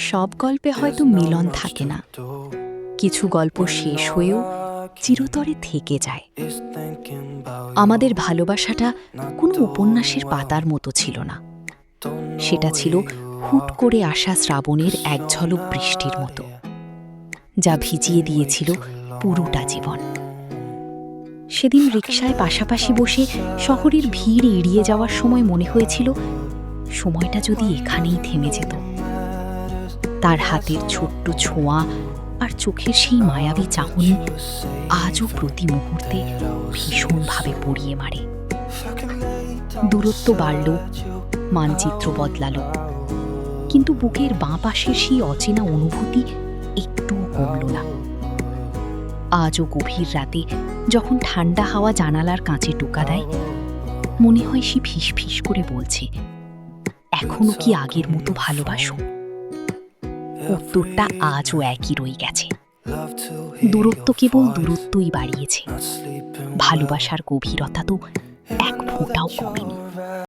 সব গল্পে হয়তো মিলন থাকে না, কিছু গল্প শেষ হয়েও চিরতরে থেকে যায়। আমাদের ভালোবাসাটা কোনো উপন্যাসের পাতার মতো ছিল না, সেটা ছিল হুট করে আসা শ্রাবণের এক ঝলক বৃষ্টির মতো, যা ভিজিয়ে দিয়েছিল পুরোটা জীবন। সেদিন রিকশায় পাশাপাশি বসে শহরের ভিড় এড়িয়ে যাওয়ার সময় মনে হয়েছিল সময়টা যদি এখানেই থেমে যেত। তার হাতের ছোট্ট ছোঁয়া আর চোখের সেই মায়াবী চাহনি আজও প্রতি মুহূর্তে ভীষণভাবে পড়িয়ে মারে। দূরত্ব বাড়ল, মানচিত্র বদলালো, কিন্তু বুকের বাঁ পাশের সেই অচেনা অনুভূতি একটুও কমল না। আজও গভীর রাতে যখন ঠান্ডা হাওয়া জানালার কাঁচে টোকা দেয়, মনে হয় সে ফিস ফিস করে বলছে, এখনো কি আগের মতো ভালোবাসো? উত্তরটা আজও একই রয়ে গেছে। দূরত্ব কেবল দূরত্বই বাড়িয়েছে, ভালোবাসার গভীরতা তো এক ফোঁটাও কমেনি।